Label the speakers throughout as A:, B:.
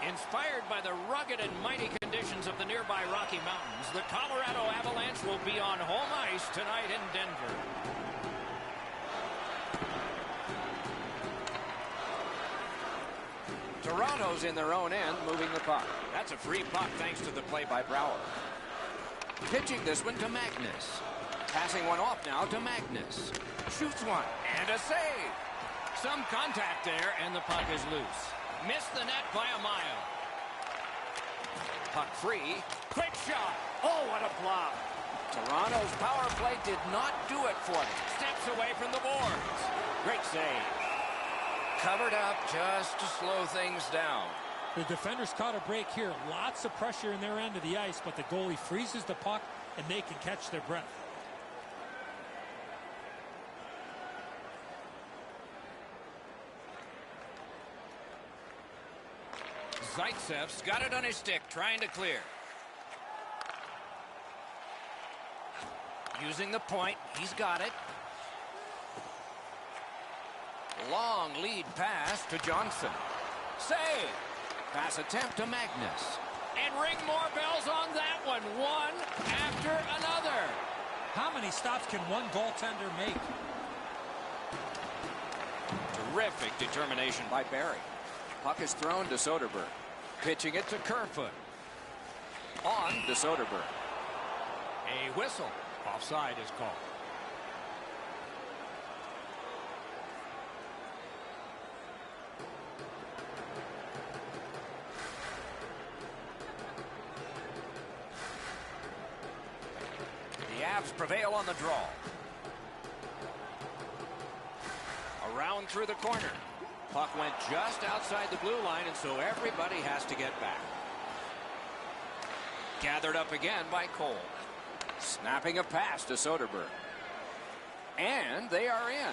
A: Inspired by the rugged and mighty conditions of the nearby Rocky Mountains, the Colorado Avalanche will be on home ice tonight in Denver.
B: Toronto's in their own end, moving the puck.
A: That's a free puck thanks to the play by Brouwer.
B: Pitching this one to Magnus. Passing one off now to Magnus. Shoots one.
A: And a save. Some contact there, and the puck is loose. Missed the net by a mile.
B: Puck free.
A: Quick shot. Oh, what a block.
B: Toronto's power play did not do it for them.
A: Steps away from the boards. Great save.
B: Covered up just to slow things down.
C: The defenders caught a break here. Lots of pressure in their end of the ice, but the goalie freezes the puck, and they can catch their breath.
A: Zaitsev's got it on his stick, trying to clear. Using the point, he's got it.
B: Long lead pass to Johnson.
A: Save!
B: Pass attempt to Magnus.
A: And ring more bells on that one. One after another.
C: How many stops can one goaltender make?
A: Terrific determination by Barrie.
B: Puck is thrown to Soderberg.
A: Pitching it to Kerfoot.
B: On to Soderberg.
A: A whistle. Offside is called. The Avs prevail on the draw. Around through the corner. Puck went just outside the blue line, and so everybody has to get back. Gathered up again by Cole.
B: Snapping a pass to Soderberg. And they are in.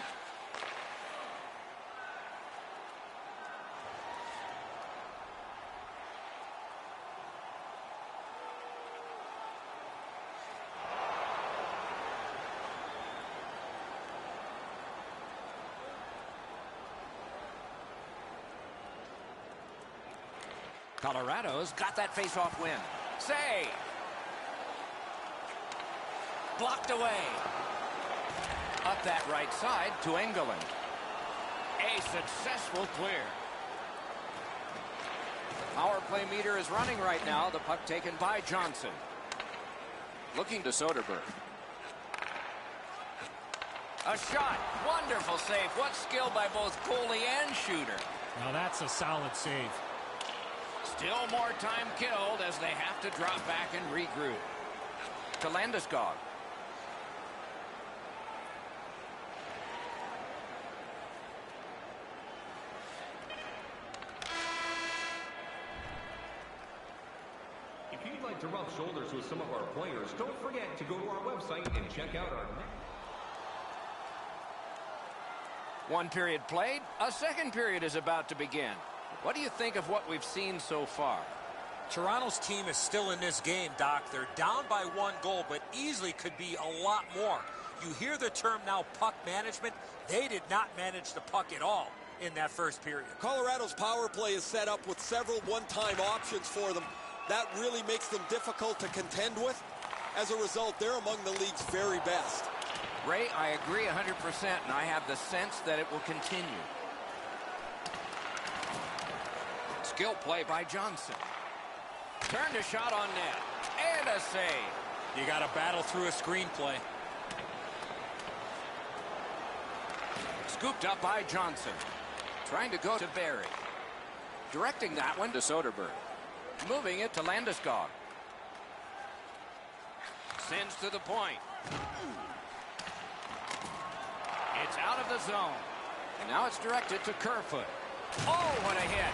A: Colorado's got that face-off win. Save! Blocked away. Up that right side to Engelland. A successful clear.
B: Power play meter is running right now. The puck taken by Johnson. Looking to Soderberg.
A: A shot. Wonderful save. What skill by both goalie and shooter.
C: Now that's a solid save.
A: Still more time killed as they have to drop back and regroup.
B: To Landeskog.
D: If you'd like to rub shoulders with some of our players, don't forget to go to our website and check out our...
B: One period played. A second period is about to begin. What do you think of what we've seen so far?
E: Toronto's team is still in this game, Doc. They're down by 1 goal, but easily could be a lot more. You hear the term now, puck management. They did not manage the puck at all in that first period.
F: Colorado's power play is set up with several one-time options for them. That really makes them difficult to contend with. As a result, they're among the league's very best.
B: Ray, I agree 100%, and I have the sense that it will continue. Skill play by Johnson.
A: Turned a shot on net. And a save.
E: You got to battle through a screenplay.
B: Scooped up by Johnson. Trying to go to Barrie. Directing that one to Soderberg. Moving it to Landeskog.
A: Sends to the point. It's out of the zone.
B: And now it's directed to Kerfoot.
A: Oh, what a hit.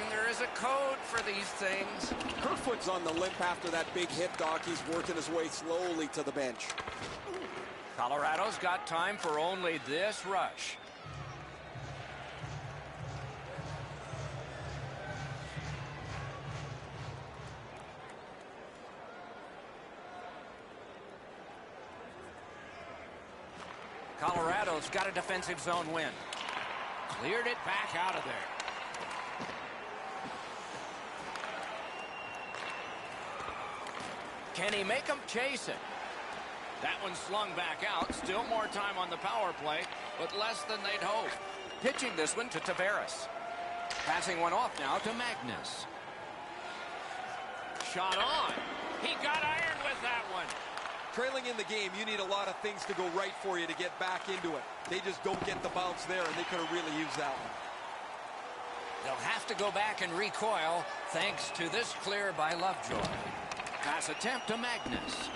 A: And there is a code for these things.
F: Kerfoot's on the limp after that big hit, Doc. He's working his way slowly to the bench.
A: Colorado's got time for only this rush. Colorado's got a defensive zone win. Cleared it back out of there. Can he make them chase it? That one slung back out. Still more time on the power play, but less than they'd hope.
B: Pitching this one to Tavares. Passing one off now to Magnus.
A: Shot on. He got iron with that one.
F: Trailing in the game, you need a lot of things to go right for you to get back into it. They just don't get the bounce there, and they could have really used that one.
A: They'll have to go back and recoil thanks to this clear by Lovejoy.
B: Pass attempt to Magnus.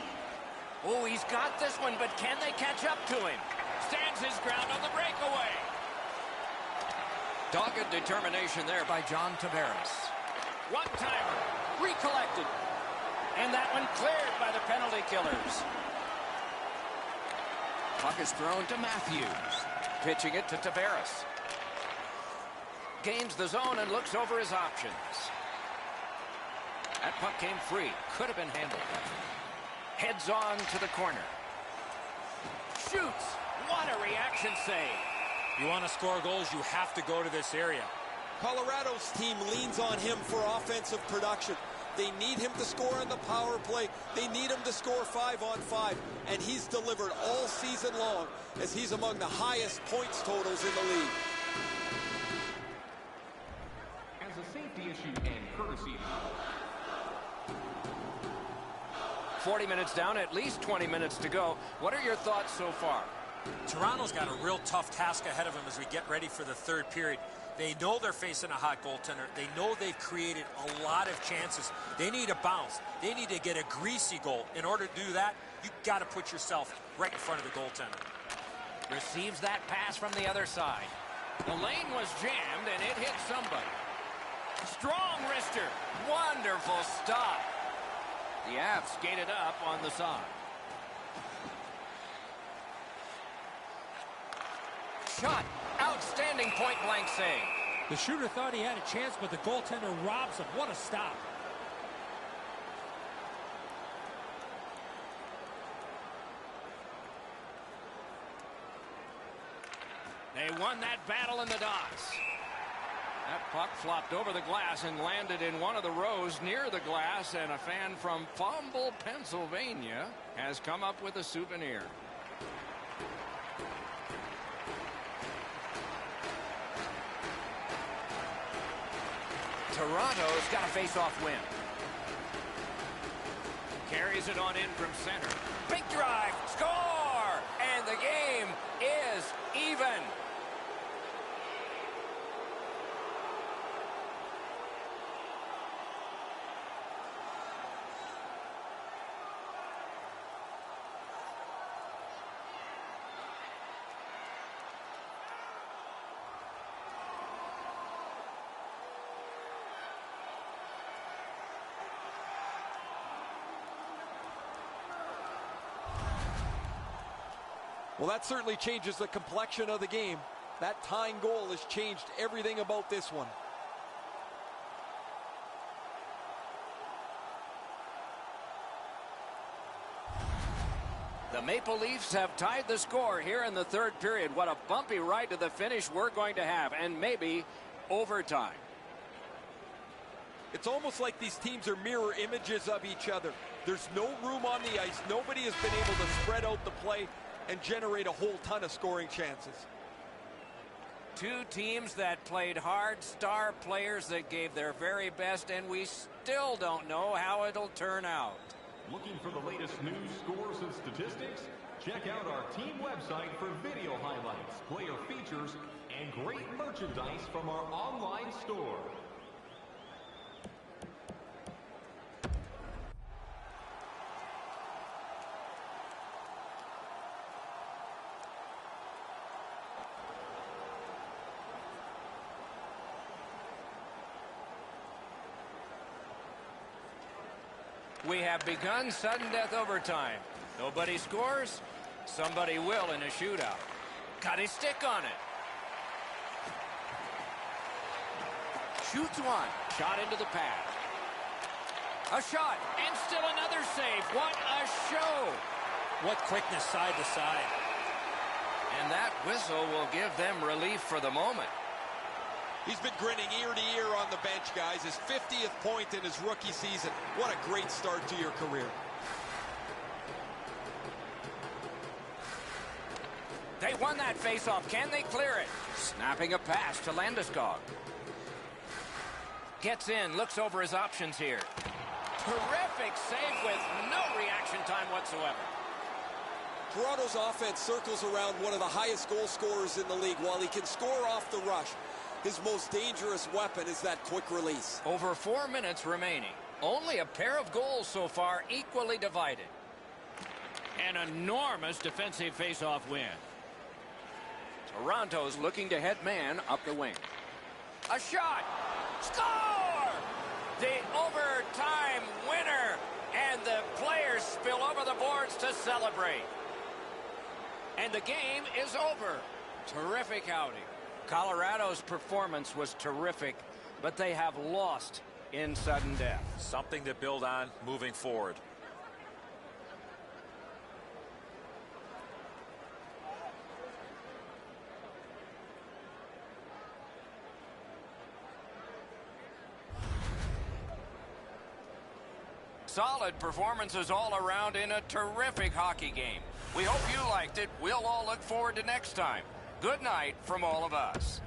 A: Oh, he's got this one, but can they catch up to him? Stands his ground on the breakaway.
B: Dogged determination there by John Tavares.
A: One-timer. Recollected. And that one cleared by the penalty killers.
B: Puck is thrown to Matthews. Pitching it to Tavares.
A: Gains the zone and looks over his options. That puck came free. Could have been handled better. Heads on to the corner. Shoots. What a reaction save.
E: You want to score goals, you have to go to this area.
F: Colorado's team leans on him for offensive production. They need him to score on the power play. They need him to score 5-on-5. And he's delivered all season long as he's among the highest points totals in the league.
D: As a safety issue and courtesy.
A: 40 minutes down, at least 20 minutes to go. What are your thoughts so far?
E: Toronto's got a real tough task ahead of them as we get ready for the third period. They know they're facing a hot goaltender. They know they've created a lot of chances. They need a bounce. They need to get a greasy goal. In order to do that, you've got to put yourself right in front of the goaltender.
A: Receives that pass from the other side. The lane was jammed, and it hit somebody. Strong wrister. Wonderful stop. The Avs skated up on the side. Shot. Outstanding point-blank save.
C: The shooter thought he had a chance, but the goaltender robs him. What a stop.
A: They won that battle in the dots. That puck flopped over the glass and landed in one of the rows near the glass, and a fan from Fumble, Pennsylvania has come up with a souvenir. Toronto's got a face-off win. Carries it on in from center. Big drive. Score! And the game is even.
F: Well, that certainly changes the complexion of the game. That tying goal has changed everything about this one.
A: The Maple Leafs have tied the score here in the third period. What a bumpy ride to the finish we're going to have, and maybe overtime.
F: It's almost like these teams are mirror images of each other. There's no room on the ice. Nobody has been able to spread out the play and generate a whole ton of scoring chances.
A: Two teams that played hard, star players that gave their very best, and we still don't know how it'll turn out.
D: Looking for the latest news, scores, and statistics? Check out our team website for video highlights, player features, and great merchandise from our online store.
A: We have begun sudden death overtime. Nobody scores. Somebody will in a shootout. Got his stick on it. Shoots one. Shot into the pad. A shot. And still another save. What a show.
C: What quickness side to side.
A: And that whistle will give them relief for the moment.
F: He's been grinning ear to ear on the bench, guys. His 50th point in his rookie season. What a great start to your career.
B: They won that faceoff. Can they clear it? Snapping a pass to Landeskog. Gets in, looks over his options here. Terrific save with no reaction time whatsoever.
F: Toronto's offense circles around one of the highest goal scorers in the league. While he can score off the rush, his most dangerous weapon is that quick release.
A: Over 4 minutes remaining. Only a pair of goals so far, equally divided. An enormous defensive face-off win.
B: Toronto's looking to head man up the wing. A shot! Score! The overtime winner! And the players spill over the boards to celebrate.
A: And the game is over. Terrific outing. Colorado's performance was terrific, but they have lost in sudden death.
E: Something to build on moving forward.
A: Solid performances all around in a terrific hockey game. We hope you liked it. We'll all look forward to next time. Good night from all of us.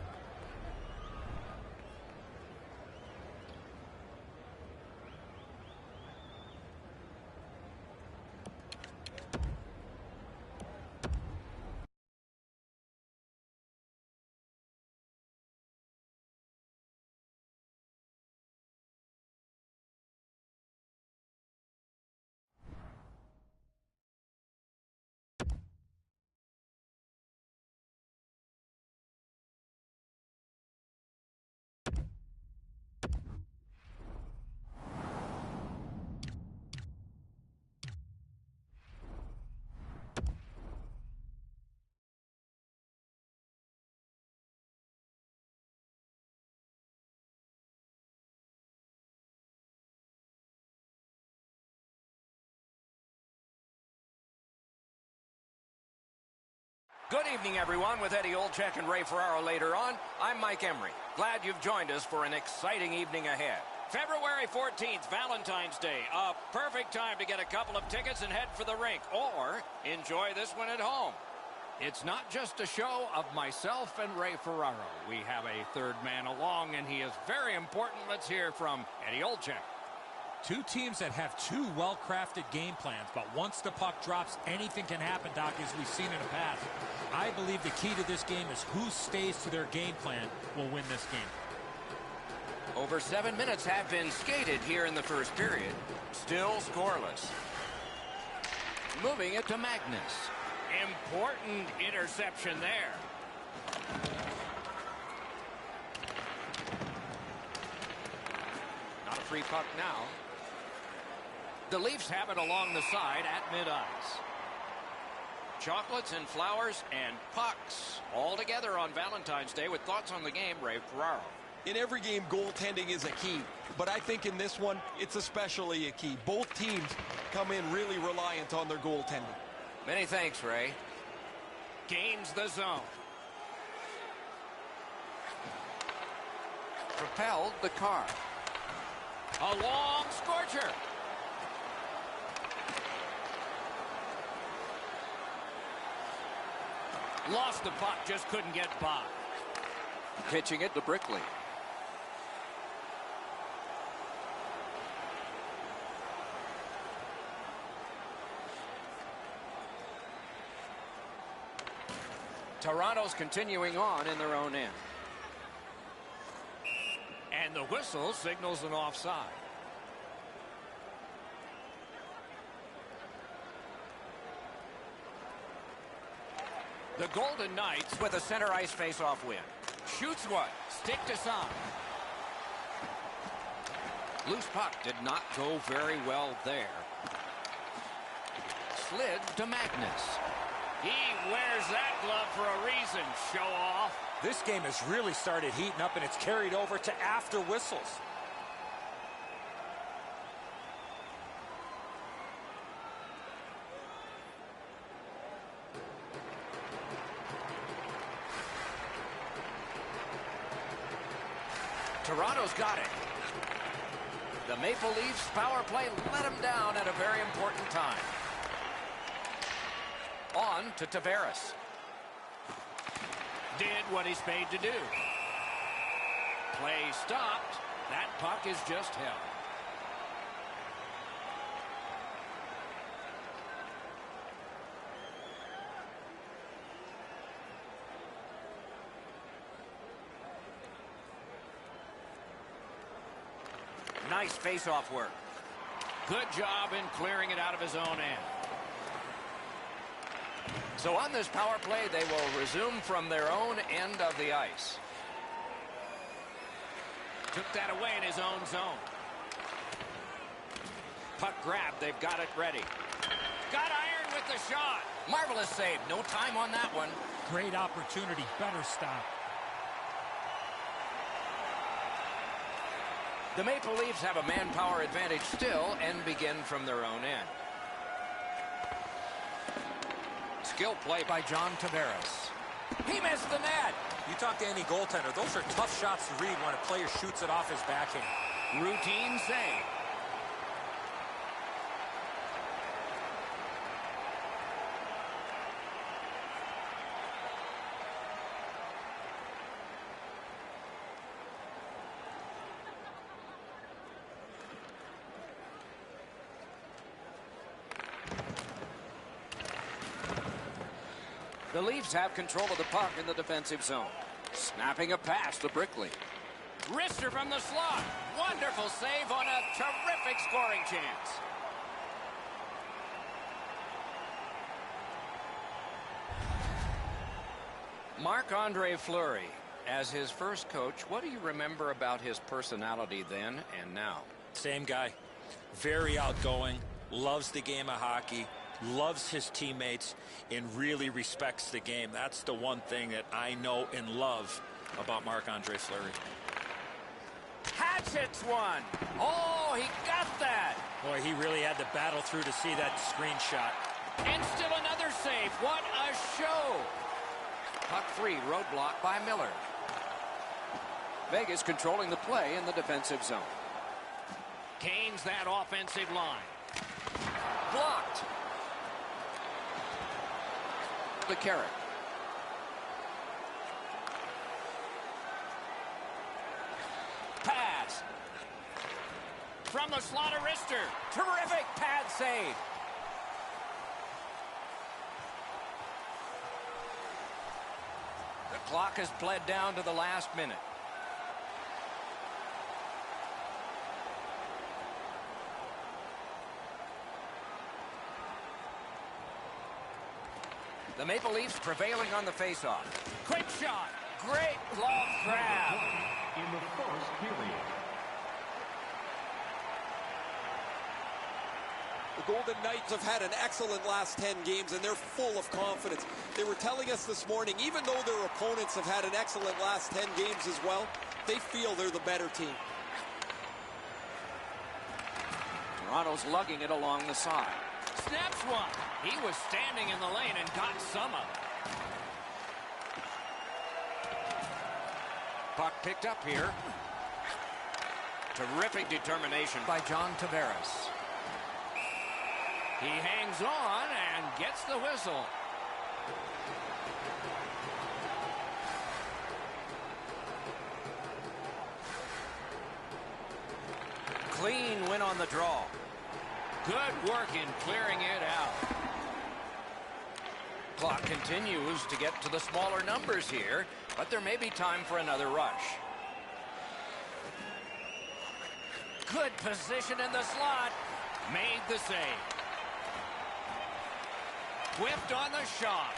A: Good evening, everyone. With Eddie Olczyk and Ray Ferraro later on, I'm Mike Emery. Glad you've joined us for an exciting evening ahead. February 14th, Valentine's Day. A perfect time to get a couple of tickets and head for the rink, or enjoy this one at home. It's not just a show of myself and Ray Ferraro. We have a third man along, and he is very important. Let's hear from Eddie Olczyk.
C: Two teams that have two well-crafted game plans, but once the puck drops, anything can happen, Doc, as we've seen in the past. I believe the key to this game is who stays to their game plan will win this game.
A: Over 7 minutes have been skated here in the first period. Still scoreless. Moving it to Magnus. Important interception there. Not a free puck now. The Leafs have it along the side at mid-ice. Chocolates and flowers and pucks all together on Valentine's Day. With thoughts on the game, Ray Ferraro.
F: In every game, goaltending is a key, but I think in this one, it's especially a key. Both teams come in really reliant on their goaltending.
A: Many thanks, Ray. Gains the zone. Propelled the car. A long scorcher. Lost the puck, just couldn't get by.
B: Pitching it to Brickley. Toronto's continuing on in their own end.
A: And the whistle signals an offside. The Golden Knights with a center ice face-off win. Shoots one. Stick to side. Loose puck did not go very well there. Slid to Magnus. He wears that glove for a reason, show off.
E: This game has really started heating up, and it's carried over to after whistles.
A: Toronto's got it. The Maple Leafs power play let him down at a very important time. On to Tavares. did what he's paid to do. Play stopped. That puck is just held.
B: Nice face-off work.
A: Good job in clearing it out of his own end.
B: So on this power play, they will resume from their own end of the ice.
A: Took that away in his own zone. Puck grab. They've got it ready. Got iron with the shot.
B: Marvelous save. No time on that one.
C: Great opportunity. Better stop.
B: The Maple Leafs have a manpower advantage still and begin from their own end. Skill play by John Tavares. He missed the net.
E: You talk to any goaltender, those are tough shots to read when a player shoots it off his backhand.
A: Routine save.
B: The Leafs have control of the puck in the defensive zone. Snapping a pass to Brickley.
A: Wrister from the slot. Wonderful save on a terrific scoring chance.
B: Marc-Andre Fleury, as his first coach, what do you remember about his personality then and now?
E: Same guy. Very outgoing, loves the game of hockey, loves his teammates, and really respects the game. That's the one thing that I know and love about Marc-Andre Fleury.
B: Hatchets one. Oh, he got that.
E: Boy, he really had to battle through to see that screenshot.
A: And still another save. What a show.
B: Puck free, roadblock by Miller. Vegas controlling the play in the defensive zone.
A: Gains that offensive line.
B: Blocked. The carrot. Pass.
A: From the slot of Wrister.
B: Terrific pad save. The clock has bled down to the last minute. The Maple Leafs prevailing on the faceoff.
A: Quick shot.
B: Great glove grab.
D: In the first period.
F: The Golden Knights have had an excellent last 10 games, and they're full of confidence. They were telling us this morning, even though their opponents have had an excellent last 10 games as well, they feel they're the better team.
B: Toronto's lugging it along the side.
A: Snaps one. He was standing in the lane and got some of it.
B: Puck picked up here. Terrific determination by John Tavares.
A: He hangs on and gets the whistle.
B: Clean win on the draw.
A: Good work in clearing it out.
B: Clock continues to get to the smaller numbers here, but there may be time for another rush.
A: Good position in the slot. Made the save. Whipped on the shot.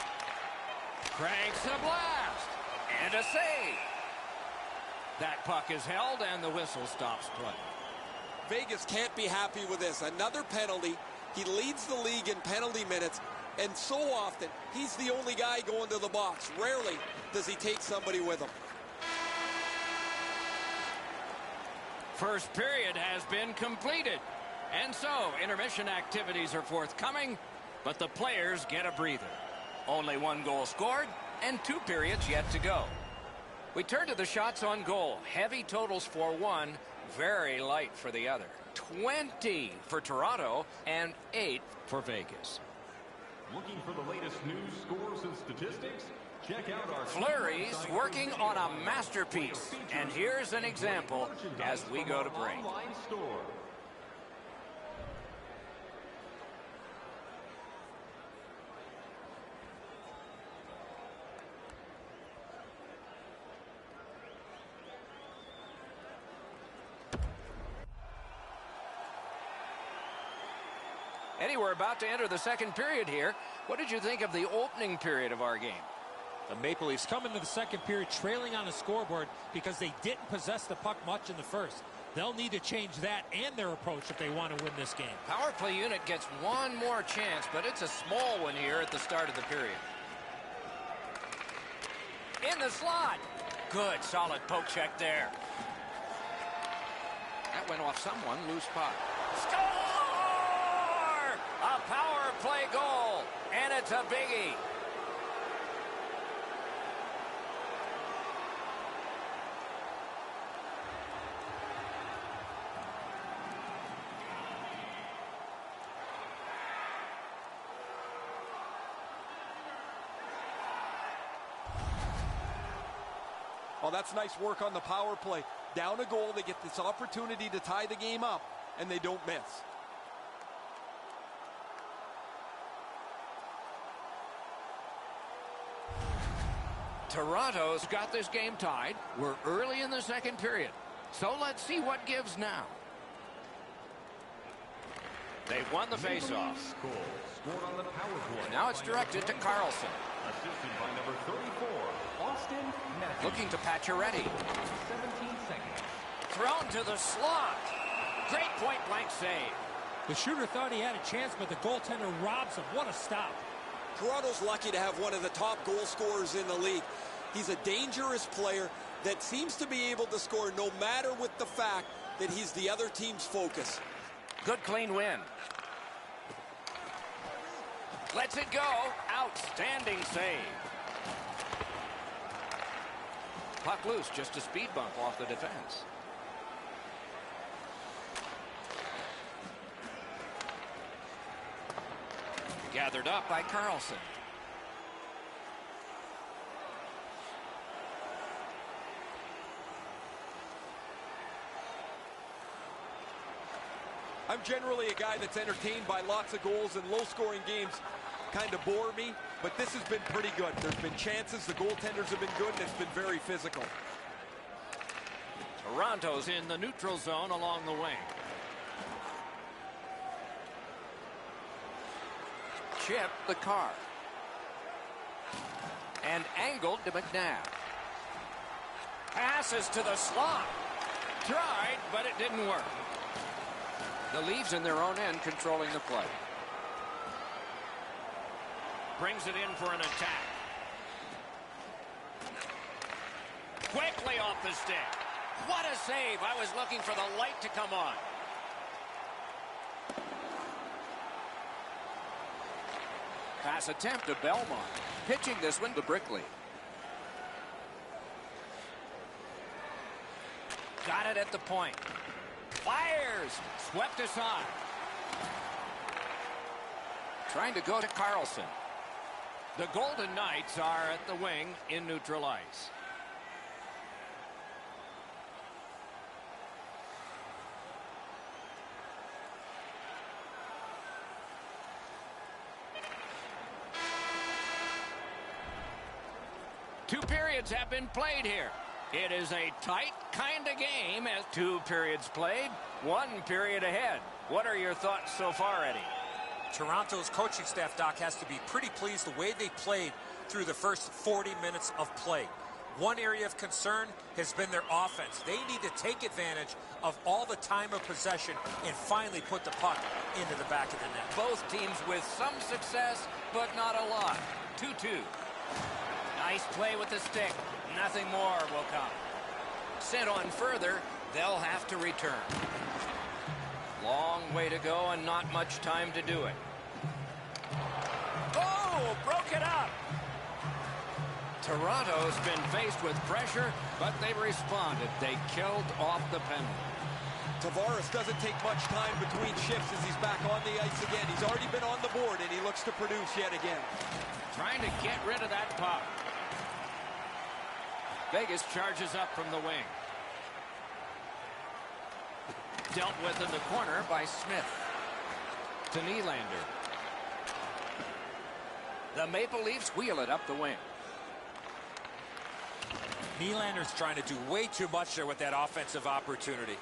A: Cranks a blast.
B: And a save.
A: That puck is held and the whistle stops play.
F: Vegas can't be happy with this. Another penalty. He leads the league in penalty minutes, and so often he's the only guy going to the box. Rarely does he take somebody with him.
A: First period has been completed. And so intermission activities are forthcoming, but the players get a breather.
B: Only one goal scored and 2 periods yet to go. We turn to the shots on goal. Heavy totals for one, very light for the other. 20 for Toronto and 8 for Vegas.
D: Looking for the latest news, scores, and statistics? Check out our
B: Fleury's working on a masterpiece. And here's an example as we go to break.
D: Online store.
A: Eddie, we're about to enter the second period here. What did you think of the opening period of our game?
C: The Maple Leafs come into the second period trailing on the scoreboard because they didn't possess the puck much in the first. They'll need to change that and their approach if they want to win this game.
A: Power play unit gets one more chance, but it's a small one here at the start of the period.
B: In the slot. Good, solid poke check there.
A: That went off someone, loose puck.
B: Score! A power play goal, and it's a biggie.
F: Well, that's nice work on the power play. Down a goal, they get this opportunity to tie the game up, and they don't miss.
A: Toronto's got this game tied. We're early in the second period. So let's see what gives now. They've won the faceoff.
D: Scored on the power play.
A: Now it's directed to Carlson.
D: Assisted by number 34, Austin Matthews.
A: Looking to Pacioretty.
D: 17 seconds.
B: Thrown to the slot. Great point-blank save.
C: The shooter thought he had a chance, but the goaltender robs him. What a stop.
F: Toronto's lucky to have one of the top goal scorers in the league. He's a dangerous player that seems to be able to score no matter with the fact that he's the other team's focus.
B: Good clean win. Lets it go. Outstanding save.
A: Puck loose, just a speed bump off the defense. Gathered up by Carlson.
F: I'm generally a guy that's entertained by lots of goals, and low-scoring games kind of bore me, but this has been pretty good. There's been chances, the goaltenders have been good, and it's been very physical.
A: Toronto's in the neutral zone along the wing. Chip the car. And angled to McNabb.
B: Passes to the slot.
A: Tried, but it didn't work. The Leafs in their own end controlling the play.
B: Brings it in for an attack. Quickly off the stick. What a save. I was looking for the light to come on.
A: Pass attempt to Belmont. Pitching this one to Brickley.
B: Got it at the point. Fires. Swept aside.
A: Trying to go to Carlson. The Golden Knights are at the wing in neutral ice. Two periods have been played here. It is a tight kind of game as 2 periods played, 1 period ahead. What are your thoughts so far, Eddie?
E: Toronto's coaching staff, Doc, has to be pretty pleased the way they played through the first 40 minutes of play. One area of concern has been their offense. They need to take advantage of all the time of possession and finally put the puck into the back of the net.
A: Both teams with some success, but not a lot. 2-2.
B: Nice play with the stick. Nothing more will come.
A: Sent on further, they'll have to return. Long way to go and not much time to do it.
B: Oh, broke it up.
A: Toronto's been faced with pressure, but they've responded. They killed off the penalty.
F: Tavares doesn't take much time between shifts as he's back on the ice again. He's already been on the board, and he looks to produce yet again.
A: Trying to get rid of that puck. Vegas charges up from the wing. Dealt with in the corner by Smith. To Nylander. The Maple Leafs wheel it up the wing.
E: Nylander's trying to do way too much there with that offensive opportunity.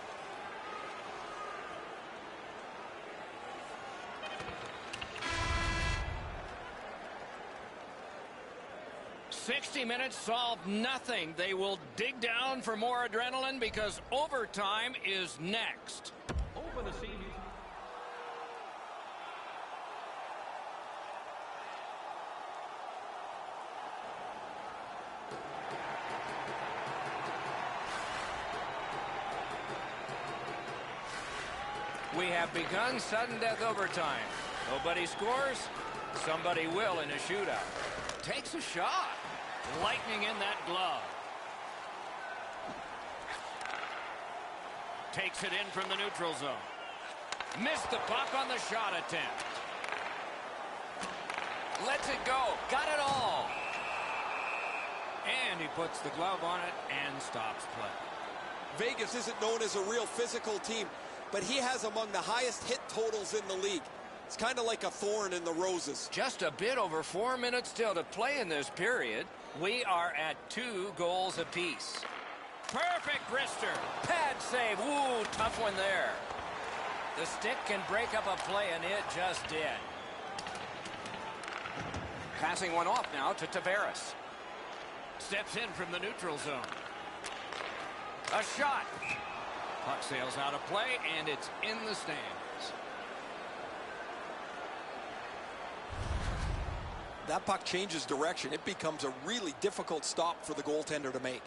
A: "60 minutes solved nothing. They will dig down for more adrenaline because overtime is next."
D: Open the season.
A: We have begun sudden death overtime. Nobody scores. Somebody will in a shootout. Takes a shot. Lightning in that glove. Takes it in from the neutral zone. Missed the puck on the shot attempt. Lets it go. Got it all. And he puts the glove on it and stops play.
F: Vegas isn't known as a real physical team, but he has among the highest hit totals in the league. It's kind of like a thorn in the roses.
A: Just a bit over 4 minutes still to play in this period. We are at 2 goals apiece. Perfect wrister. Pad save. Ooh, tough one there. The stick can break up a play, and it just did. Passing one off now to Tavares. Steps in from the neutral zone. A shot. Puck sails out of play, and it's in the stands.
F: That puck changes direction. It becomes a really difficult stop for the goaltender to make.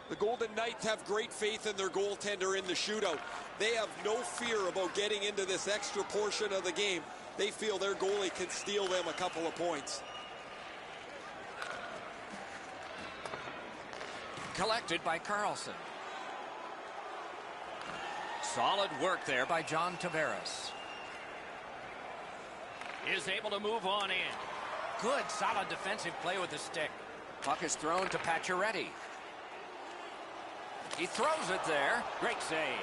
F: The Golden Knights have great faith in their goaltender in the shootout. They have no fear about getting into this extra portion of the game. They feel their goalie can steal them a couple of points.
A: Collected by Carlson. Solid work there by John Tavares. Is able to move on in. Good, solid defensive play with the stick. Puck is thrown to Pacioretty. He throws it there. Great save.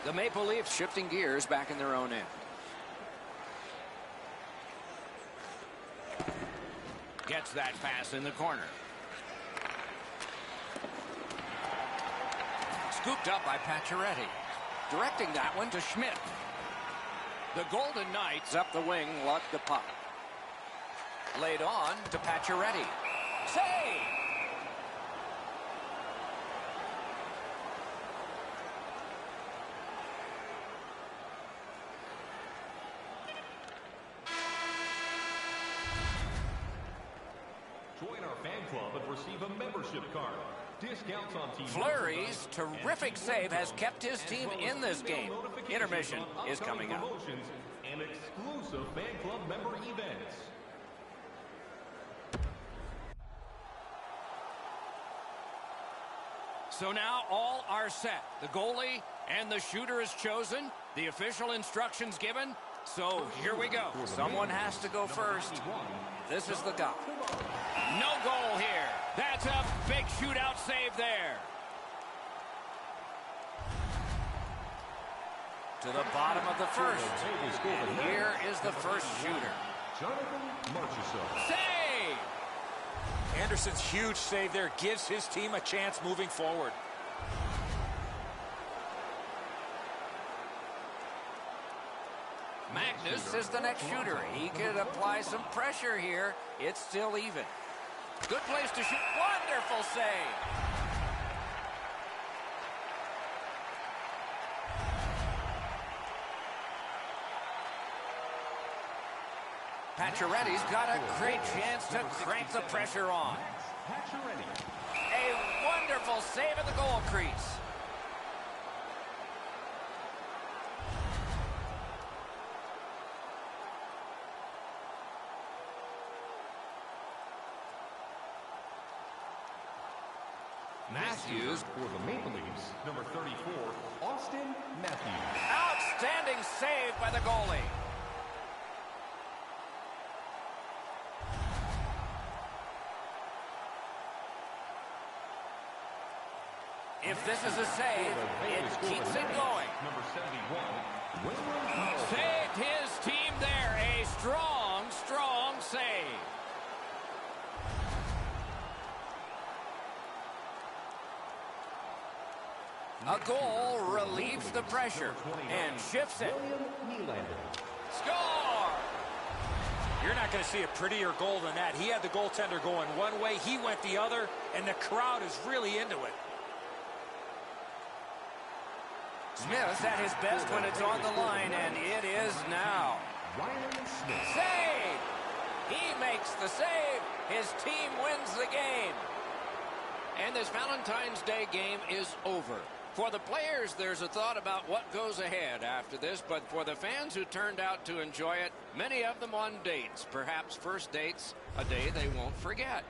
A: The Maple Leafs shifting gears back in their own end. Gets that pass in the corner. Scooped up by Pacioretty. Directing that one to Schmidt. The Golden Knights up the wing, lug the puck. Laid on to Pacioretty. Save!
D: Join our fan club and receive a membership card. Discounts on TV.
A: Fleury's terrific save has kept his team in this game. Intermission is coming up.
D: Promotions and exclusive fan club member events.
A: So now all are set. The goalie and the shooter is chosen. The official instructions given. So here we go. Someone has to go first. This is the guy. No goal here. That's a big shootout save there. To the bottom of the first. And here is the first shooter.
D: Jonathan Marchessault.
A: Save!
E: Anderson's huge save there gives his team a chance moving forward.
A: Magnus is the next shooter. He could apply some pressure here. It's still even. Good place to shoot. Wonderful save. Pacioretty's got a great chance to crank the pressure on. A wonderful save at the goal crease.
D: Matthews for the Maple Leafs, number 34, Austin Matthews.
B: Outstanding save by the goalie. If this is a save, it keeps it going.
D: Number 71, William.
A: Saved his team there. A strong, strong save.
B: A goal relieves the pressure and shifts it. Score!
E: You're not going to see a prettier goal than that. He had the goaltender going one way, he went the other, and the crowd is really into it.
B: Smith's at his best when it's on the line, and it is now. Save! He makes the save. His team wins the game.
A: And this Valentine's Day game is over. For the players, there's a thought about what goes ahead after this, but for the fans who turned out to enjoy it, many of them on dates, perhaps first dates, a day they won't forget.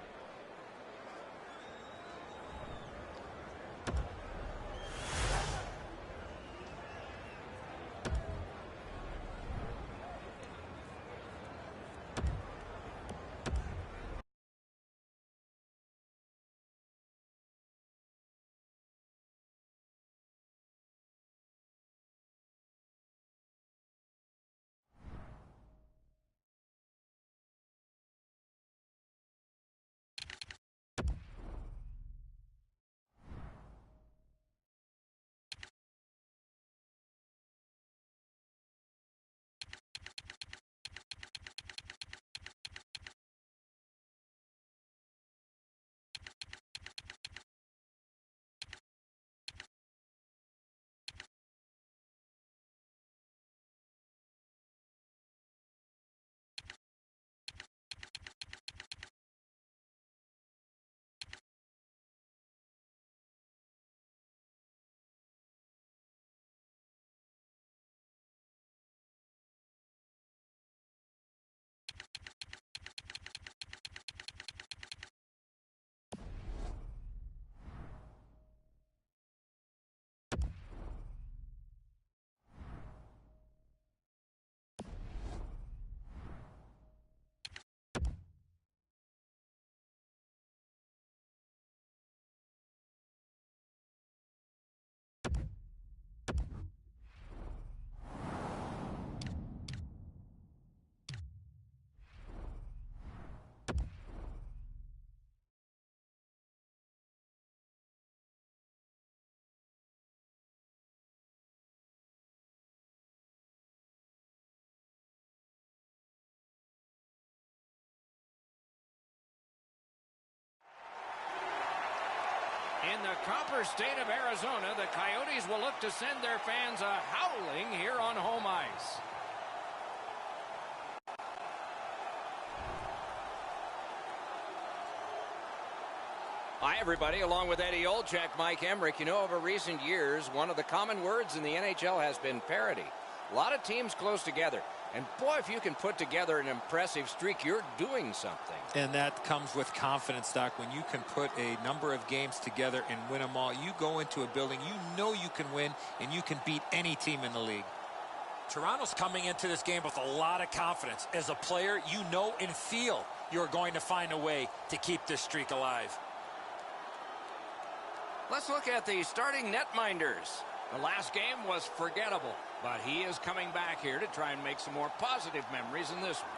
A: In the Copper State of Arizona, the Coyotes will look to send their fans a howling here on home ice. Hi, everybody. Along with Eddie Olczyk, Mike Emrick. You know, over recent years, one of the common words in the NHL has been parity. A lot of teams close together. And, boy, if you can put together an impressive streak, you're doing something.
C: And that comes with confidence, Doc. When you can put a number of games together and win them all, you go into a building, you know you can win, and you can beat any team in the league.
E: Toronto's coming into this game with a lot of confidence. As a player, you know and feel you're going to find a way to keep this streak alive.
A: Let's look at the starting netminders. The last game was forgettable, but he is coming back here to try and make some more positive memories in this one.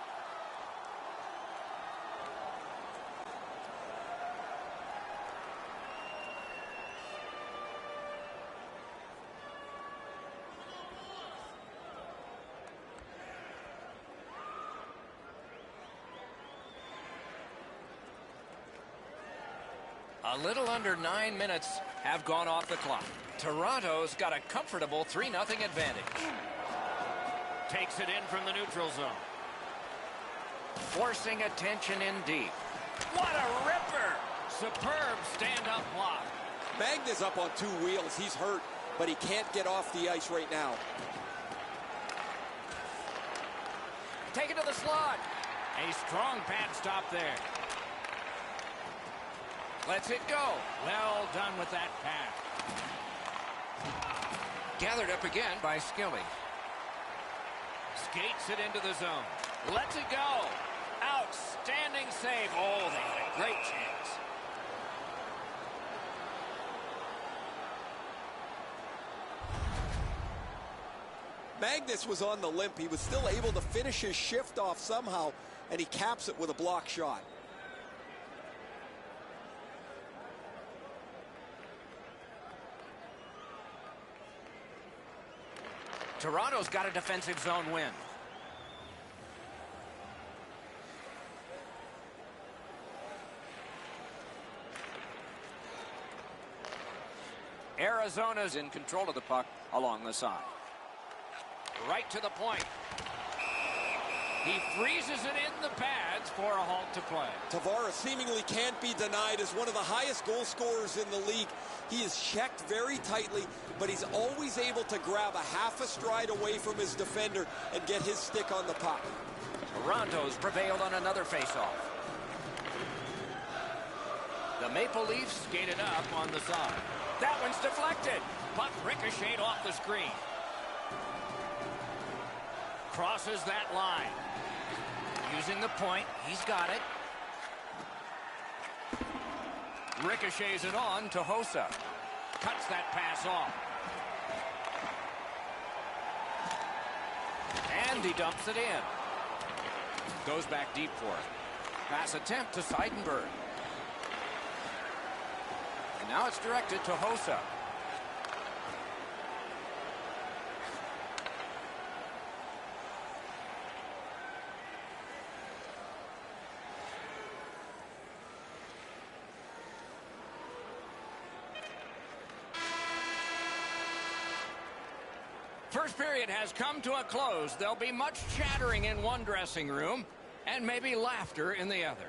A: A little under 9 minutes have gone off the clock. Toronto's got a comfortable 3-0 advantage. Takes it in from the neutral zone. Forcing attention in deep. What a ripper! Superb stand-up block.
F: Magna's up on two wheels. He's hurt, but he can't get off the ice right now.
A: Take it to the slot. A strong pad stop there.
B: Lets it go.
A: Well done with that pass.
B: Gathered up again by Skilly.
A: Skates it into the zone.
B: Lets it go. Outstanding save. Oh, they had a great chance.
F: Magnus was on the limp. He was still able to finish his shift off somehow, and he caps it with a block shot.
B: Toronto's got a defensive zone win. Arizona's in control of the puck along the side.
A: Right to the point. He freezes it in the pads for a halt to play.
F: Tavares seemingly can't be denied as one of the highest goal scorers in the league. He is checked very tightly, but he's always able to grab a half a stride away from his defender and get his stick on the puck.
B: Toronto's prevailed on another faceoff.
A: The Maple Leafs skated up on the side.
B: That one's deflected.
A: Puck ricocheted off the screen. Crosses that line. Using the point, he's got it. Ricochets it on to Hossa. Cuts that pass off. And he dumps it in. Goes back deep for it. Pass attempt to Seidenberg.
B: And now it's directed to Hossa.
A: First period has come to a close. There'll be much chattering in one dressing room and maybe laughter in the other.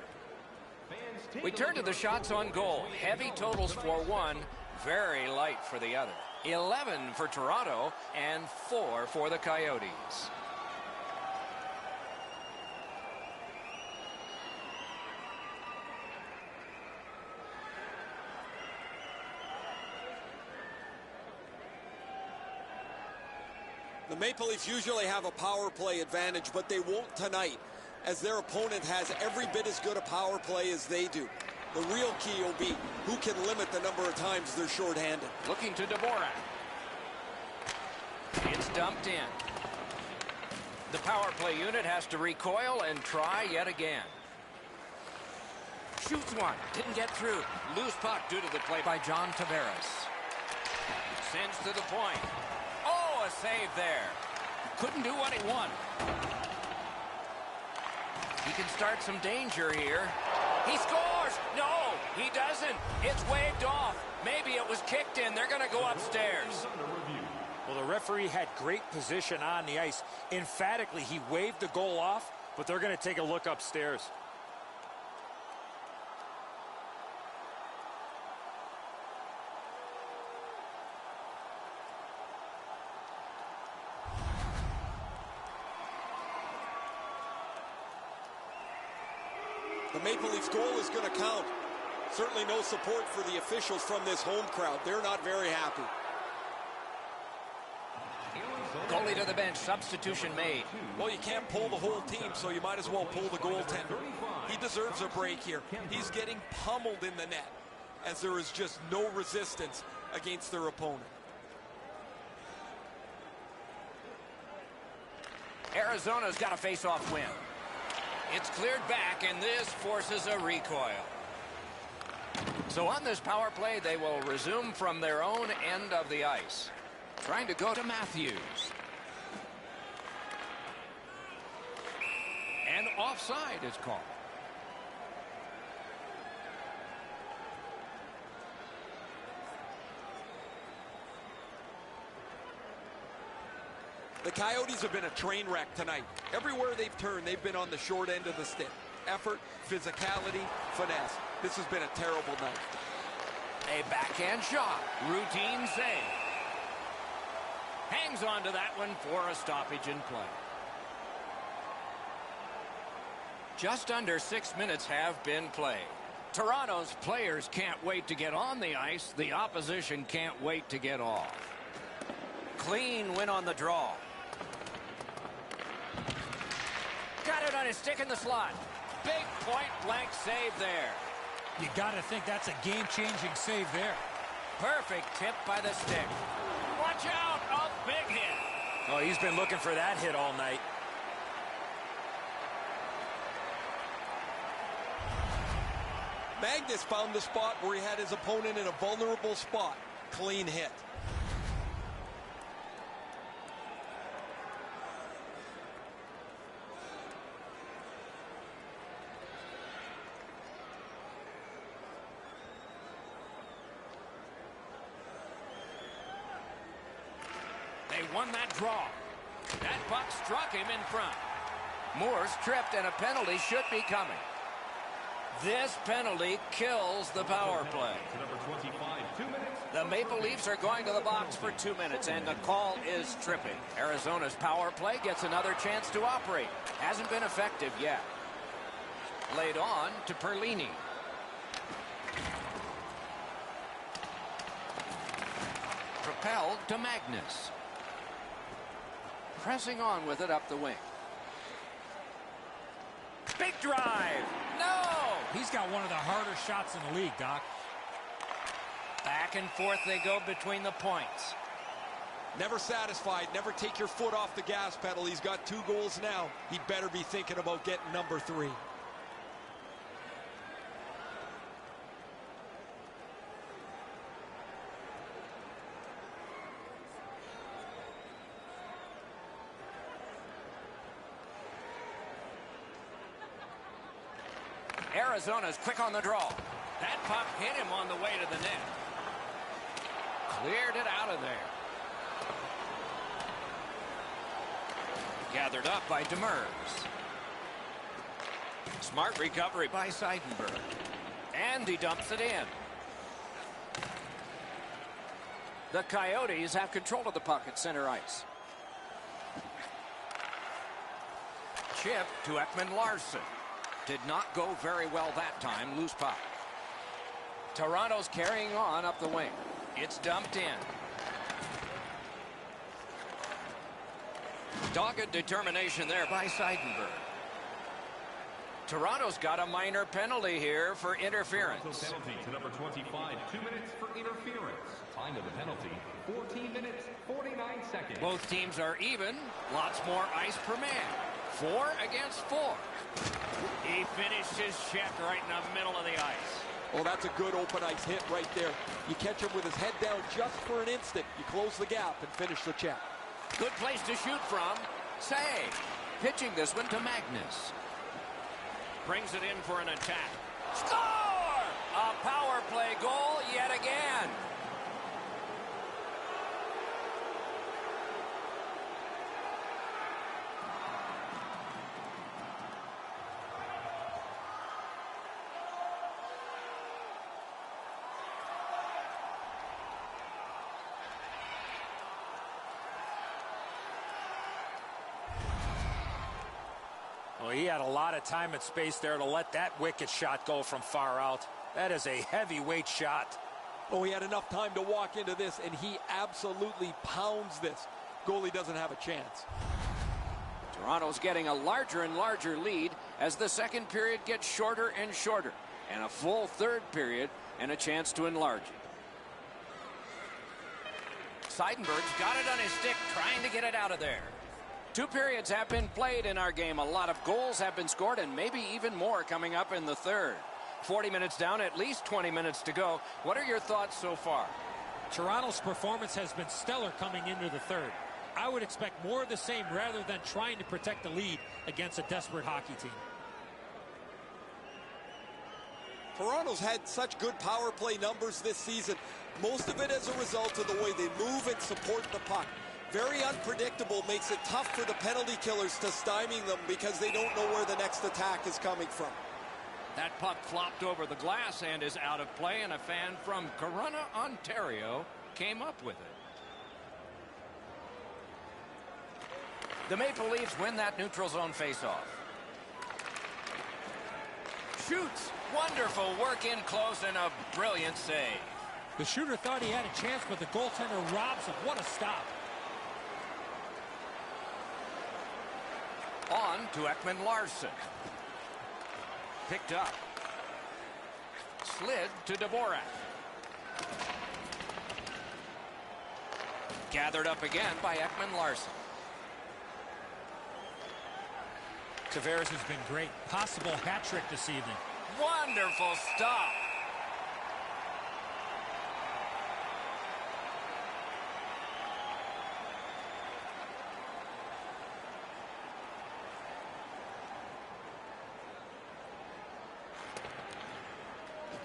B: We turn to the shots on goal. Heavy totals for one, very light for the other. 11 for Toronto and 4 for the Coyotes.
F: The Maple Leafs usually have a power play advantage, but they won't tonight, as their opponent has every bit as good a power play as they do. The real key will be who can limit the number of times they're shorthanded.
A: Looking to Dvorak.
B: It's dumped in. The power play unit has to recoil and try yet again. Shoots one. Didn't get through. Loose puck due to the play by John Tavares.
A: Sends to the point.
B: Oh, a save there.
A: Couldn't do what he wanted.
B: He can start some danger here. He scores! No, he doesn't. It's waved off. Maybe it was kicked in. They're going to go upstairs.
E: Well, the referee had great position on the ice. Emphatically, he waved the goal off, but they're going to take a look upstairs.
F: The Maple Leafs goal is going to count. Certainly no support for the officials from this home crowd. They're not very happy.
B: Goalie to the bench. Substitution made.
F: Well, you can't pull the whole team, so you might as well pull the goaltender. He deserves a break here. He's getting pummeled in the net, as there is just no resistance against their opponent.
B: Arizona's got a face-off win. It's cleared back, and this forces a recoil. So on this power play, they will resume from their own end of the ice. Trying to go to Matthews.
A: And offside is called.
F: The Coyotes have been a train wreck tonight. Everywhere they've turned, they've been on the short end of the stick. Effort, physicality, finesse. This has been a terrible night.
B: A backhand shot.
A: Routine save. Hangs on to that one for a stoppage in play.
B: Just under 6 minutes have been played.
A: Toronto's players can't wait to get on the ice. The opposition can't wait to get off.
B: Clean win on the draw. Got it on his stick in the slot. Big point-blank save there.
C: You got to think that's a game-changing save there.
B: Perfect tip by the stick.
A: Watch out! A big hit.
E: Oh, he's been looking for that hit all night.
F: Magnus found the spot where he had his opponent in a vulnerable spot. Clean hit.
A: They won that draw. That puck struck him in front.
B: Moore's tripped and a penalty should be coming. This penalty kills the power play.
D: Number 25, 2 minutes.
B: The Maple Leafs are going to the box for 2 minutes, and the call is tripping.
A: Arizona's power play gets another chance to operate. Hasn't been effective yet. Laid on to Perlini. Propelled to Magnus. Pressing on with it up the wing.
B: Big drive. No!
C: He's got one of the harder shots in the league, Doc.
B: Back and forth they go between the points.
F: Never satisfied. Never take your foot off the gas pedal. He's got 2 goals now. He better be thinking about getting number 3.
B: Arizona's quick on the draw.
A: That puck hit him on the way to the net. Cleared it out of there. Gathered up by Demers. Smart recovery by Seidenberg.
B: And he dumps it in. The Coyotes have control of the puck at center ice.
A: Chip to Ekman Larson. Did not go very well that time. Loose puck.
B: Toronto's carrying on up the wing.
A: It's dumped in. Dogged determination there by Seidenberg. Toronto's got a minor penalty here for interference.
D: Penalty to number 25, 2 minutes for interference. Time of the penalty, 14 minutes, 49 seconds.
A: Both teams are even. Lots more ice per man. 4 against 4. He finished his check right in the middle of the ice.
F: Oh, that's a good open ice hit right there. You catch him with his head down just for an instant. You close the gap and finish the check.
A: Good place to shoot from. Save. Pitching this one to Magnus. Brings it in for an attack.
B: Score! A power play goal yet again.
E: Well, he had a lot of time and space there to let that wicked shot go from far out. That is a heavyweight shot.
F: Oh, he had enough time to walk into this, and he absolutely pounds this. Goalie doesn't have a chance.
B: Toronto's getting a larger and larger lead as the second period gets shorter and shorter. And a full third period and a chance to enlarge it. Seidenberg's got it on his stick, trying to get it out of there. 2 periods have been played in our game. A lot of goals have been scored, and maybe even more coming up in the third. 40 minutes down, at least 20 minutes to go. What are your thoughts so far?
C: Toronto's performance has been stellar coming into the third. I would expect more of the same rather than trying to protect the lead against a desperate hockey team.
F: Toronto's had such good power play numbers this season. Most of it as a result of the way they move and support the puck. Very unpredictable, makes it tough for the penalty killers to stymie them because they don't know where the next attack is coming from.
A: That puck flopped over the glass and is out of play, and a fan from Corunna, Ontario came up with it.
B: The Maple Leafs win that neutral zone faceoff. Shoots. Wonderful work in close and a brilliant save.
C: The shooter thought he had a chance, but the goaltender robs him. What a stop.
A: On to Ekman-Larsson. Picked up. Slid to Dvorak. Gathered up again by Ekman-Larsson.
C: Tavares has been great. Possible hat trick this evening.
B: Wonderful stop.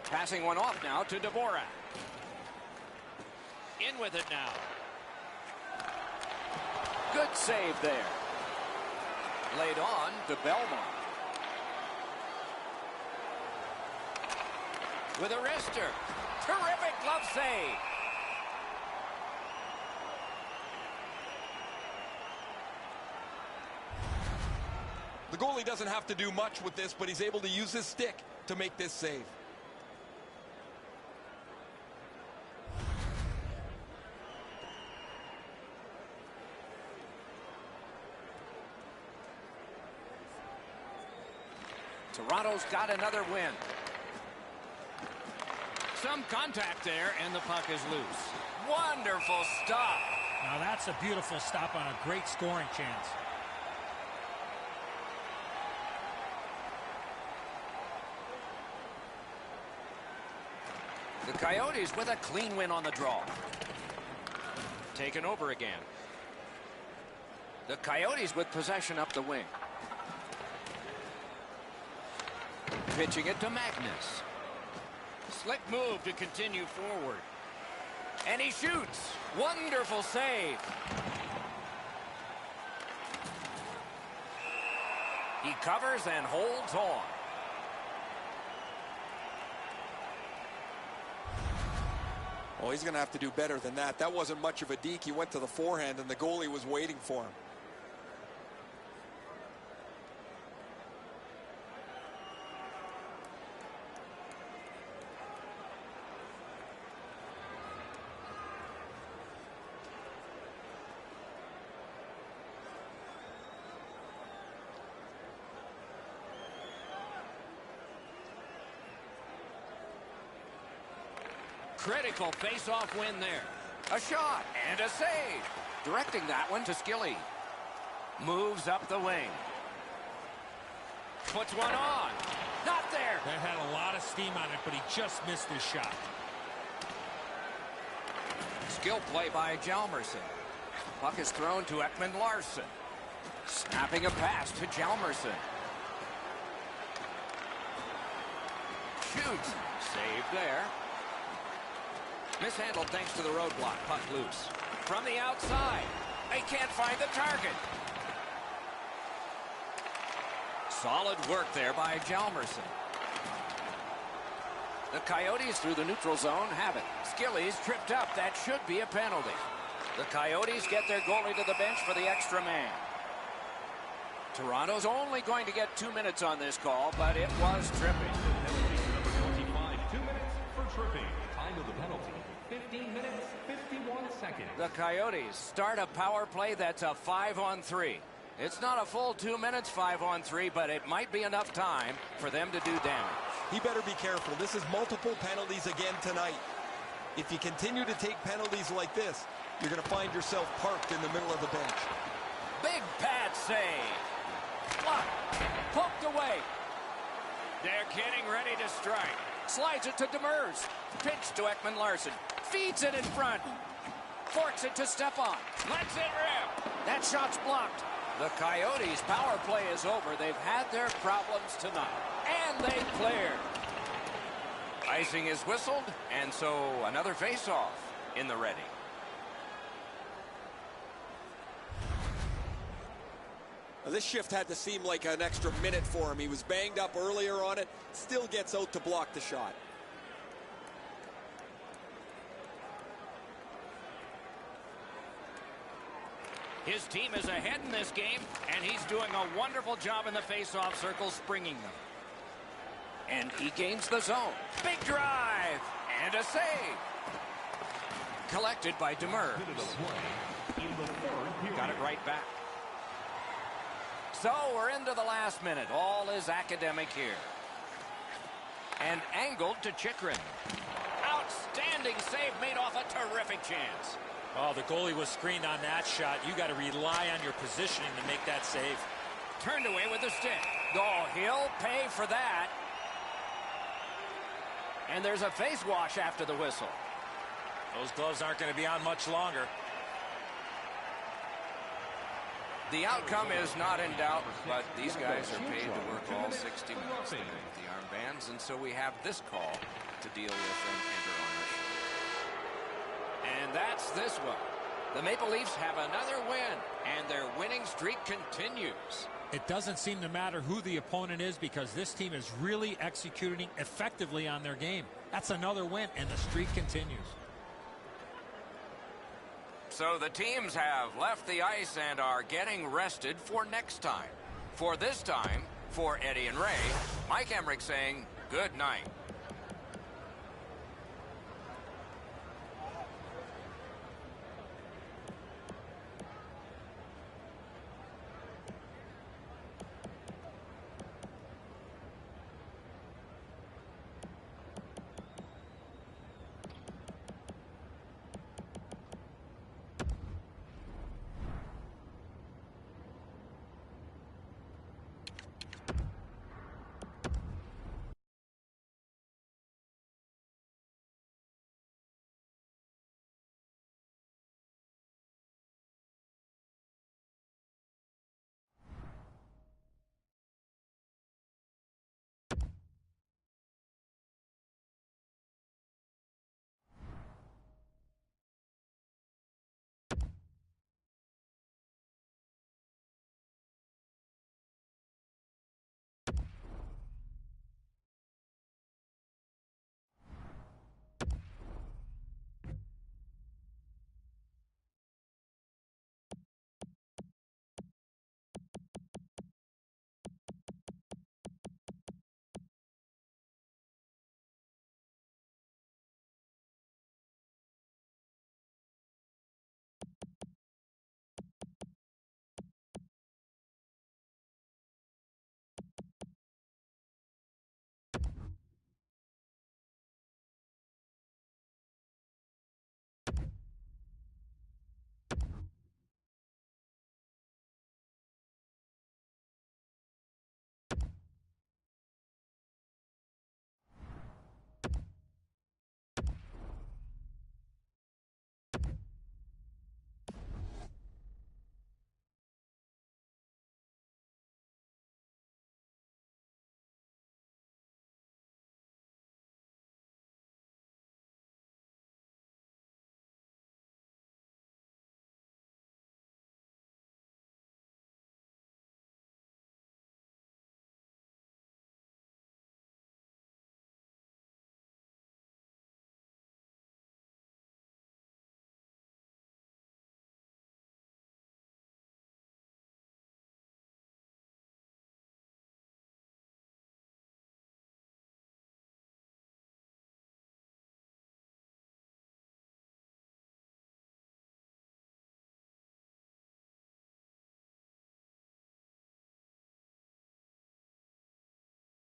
A: Passing one off now to Dvorak. In with it now. Good save there. Laid on to Belmont. With a wrister.
B: Terrific glove save.
F: The goalie doesn't have to do much with this, but he's able to use his stick to make this save.
A: Toronto's got another win.
B: Some contact there, and the puck is loose. Wonderful stop.
C: Now that's a beautiful stop on a great scoring chance.
A: The Coyotes with a clean win on the draw. Taken over again. The Coyotes with possession up the wing. Pitching it to Magnus.
B: Slick move to continue forward. And he shoots. Wonderful save.
A: He covers and holds on.
F: Oh, he's going to have to do better than that. That wasn't much of a deke. He went to the forehand, and the goalie was waiting for him.
B: Critical face-off win there.
A: A shot and a save. Directing that one to Skilly. Moves up the wing.
B: Puts one on. Not there.
C: That had a lot of steam on it, but he just missed his shot.
A: Skill play by Hjalmarsson. Puck is thrown to Ekman-Larsson. Snapping a pass to Hjalmarsson. Shoots. Save there. Mishandled thanks to the roadblock. Puck loose.
B: From the outside. They can't find the target.
A: Solid work there by Hjalmarsson. The Coyotes through the neutral zone have it. Skilly's tripped up. That should be a penalty. The Coyotes get their goalie to the bench for the extra man. Toronto's only going to get 2 minutes on this call, but it was tripping.
D: Penalty number 25, 2 minutes for tripping. Time of the penalty, 15 minutes, 51 seconds.
A: The Coyotes start a power play that's a 5-on-3. It's not a full 2 minutes 5-on-3, but it might be enough time for them to do damage.
F: He better be careful. This is multiple penalties again tonight. If you continue to take penalties like this, you're going to find yourself parked in the middle of the bench.
B: Big pad save. Blocked. Poked away. They're getting ready to strike.
A: Slides it to Demers. Pitch to Ekman-Larsson. Feeds it in front. Forks it to Stepan.
B: Lets it rip.
A: That shot's blocked. The Coyotes' power play is over. They've had their problems tonight. And they cleared. Icing is whistled, and so another face-off in the ready.
F: Now, this shift had to seem like an extra minute for him. He was banged up earlier on it. Still gets out to block the shot.
B: His team is ahead in this game, and he's doing a wonderful job in the face-off circle, springing them. And he gains the zone. Big drive. And a save. Collected by Demers. Got it right back. So we're into the last minute. All is academic here. And angled to Chychrun. Outstanding save made off a terrific chance.
C: Oh, the goalie was screened on that shot. You got to rely on your positioning to make that save.
B: Turned away with the stick. Oh, he'll pay for that. And there's a face wash after the whistle.
C: Those gloves aren't going to be on much longer.
B: The outcome is not in doubt, but these guys are paid to work all 60 minutes with the armbands, and so we have this call to deal with and enter on our show. And that's this one. The Maple Leafs have another win, and their winning streak continues.
C: It doesn't seem to matter who the opponent is because this team is really executing effectively on their game. That's another win, and the streak continues.
B: So the teams have left the ice and are getting rested for next time. For this time, for Eddie and Ray, Mike Emrick saying good night.